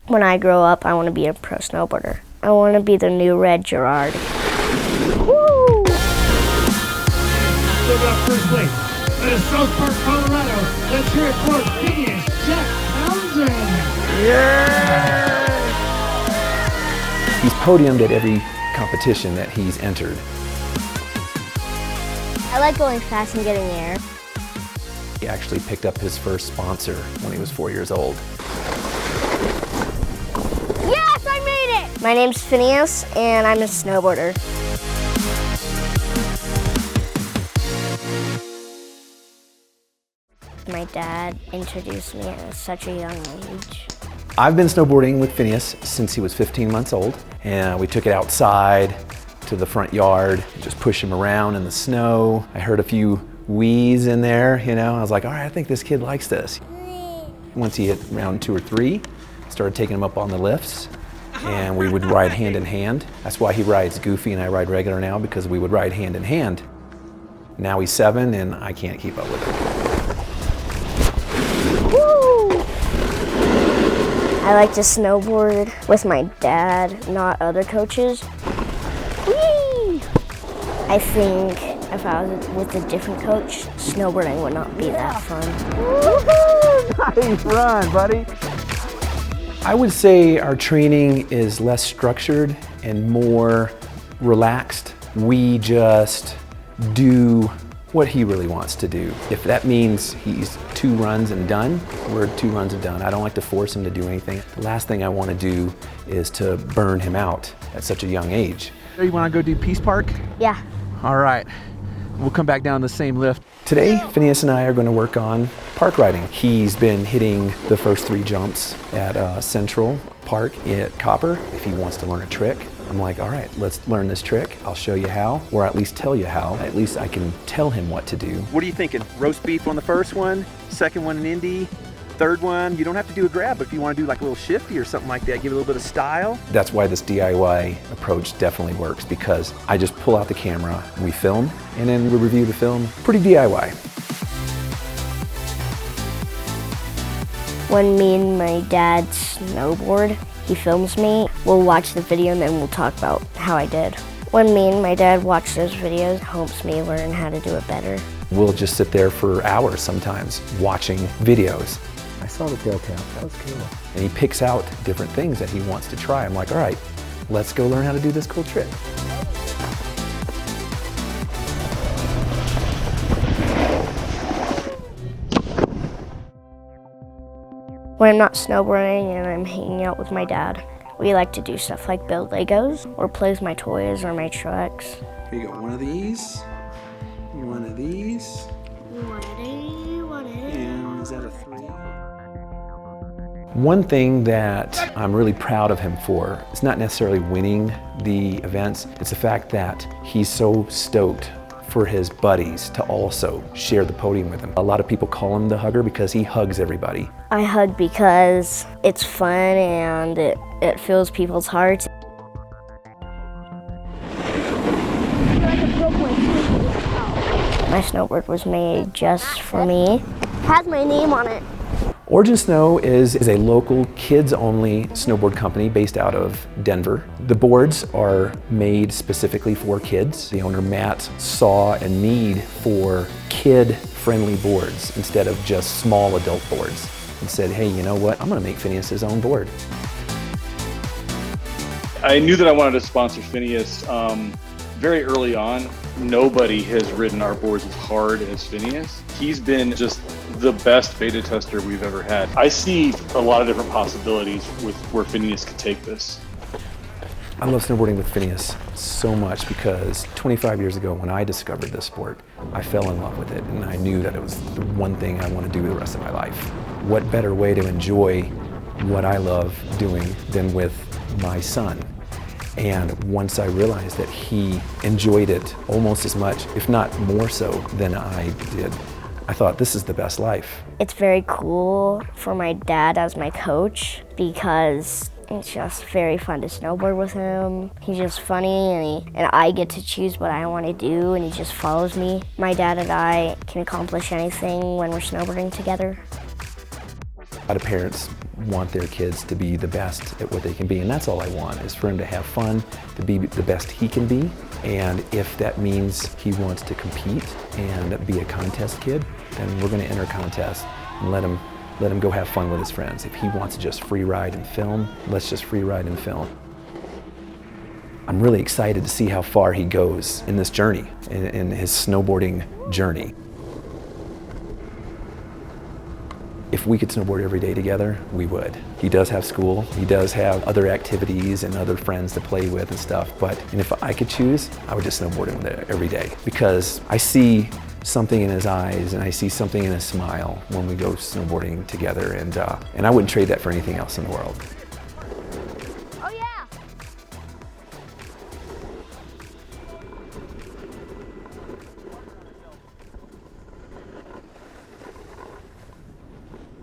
When I grow up, I want to be a pro snowboarder. I want to be the new Red Gerard. Woo! Still got first place. That is South Park, Colorado. Let's hear it for Phineas Townsend. Yeah! He's podiumed at every competition that he's entered. I like going fast and getting air. He actually picked up his first sponsor when he was 4 years old. Yes, I made it! My name's Phineas, and I'm a snowboarder. My dad introduced me at such a young age. I've been snowboarding with Phineas since he was 15 months old, and we took it outside to the front yard, just push him around in the snow. I heard a few wheeze in there, you know. I was like, all right, I think this kid likes this. Once he hit round 2 or 3, started taking him up on the lifts, and we would ride hand in hand. That's why he rides Goofy and I ride regular now, because we would ride hand in hand. Now he's 7 and I can't keep up with him. Woo! I like to snowboard with my dad, not other coaches. Whee! I think if I was with a different coach, snowboarding would not be that fun. Nice run, buddy. I would say our training is less structured and more relaxed. We just do what he really wants to do. If that means he's 2 runs and done, we're 2 runs and done. I don't like to force him to do anything. The last thing I want to do is to burn him out at such a young age. You want to go do Peace Park? Yeah. All right. We'll come back down the same lift. Today, Phineas and I are going to work on park riding. He's been hitting the first 3 jumps at Central Park at Copper. If he wants to learn a trick, I'm like, all right, let's learn this trick. I'll show you how, or at least tell you how. At least I can tell him what to do. What are you thinking? Roast beef on the first one, second one an Indy, third one, you don't have to do a grab, but if you want to do like a little shifty or something like that, give it a little bit of style. That's why this DIY approach definitely works, because I just pull out the camera, we film, and then we review the film. Pretty DIY. When me and my dad snowboard, he films me. We'll watch the video and then we'll talk about how I did. When me and my dad watch those videos, it helps me learn how to do it better. We'll just sit there for hours sometimes watching videos. I saw the tail tap, that was cool. And he picks out different things that he wants to try. I'm like, all right, let's go learn how to do this cool trick. When I'm not snowboarding and I'm hanging out with my dad, we like to do stuff like build Legos or play with my toys or my trucks. Here you go, one of these, one of these. And is that a 3? One thing that I'm really proud of him for, it's not necessarily winning the events, it's the fact that he's so stoked for his buddies to also share the podium with him. A lot of people call him the hugger because he hugs everybody. I hug because it's fun and it fills people's hearts. My snowboard was made just for me. It has my name on it. Origin Snow is a local kids-only snowboard company based out of Denver. The boards are made specifically for kids. The owner, Matt, saw a need for kid-friendly boards instead of just small adult boards, and said, hey, you know what? I'm gonna make Phineas his own board. I knew that I wanted to sponsor Phineas very early on. Nobody has ridden our boards as hard as Phineas. He's been just the best beta tester we've ever had. I see a lot of different possibilities with where Phineas could take this. I love snowboarding with Phineas so much because 25 years ago when I discovered this sport, I fell in love with it and I knew that it was the one thing I want to do the rest of my life. What better way to enjoy what I love doing than with my son? And once I realized that he enjoyed it almost as much, if not more so than I did, I thought this is the best life. It's very cool for my dad as my coach because it's just very fun to snowboard with him. He's just funny and I get to choose what I want to do and he just follows me. My dad and I can accomplish anything when we're snowboarding together. A lot of parents want their kids to be the best at what they can be, and that's all I want, is for him to have fun, to be the best he can be. And if that means he wants to compete and be a contest kid, then we're going to enter a contest and let him go have fun with his friends. If he wants to just free ride and film, let's just free ride and film. I'm really excited to see how far he goes in this journey, in his snowboarding journey. If we could snowboard every day together, we would. He does have school, he does have other activities and other friends to play with and stuff, and if I could choose, I would just snowboard him every day, because I see something in his eyes and I see something in his smile when we go snowboarding together, and I wouldn't trade that for anything else in the world.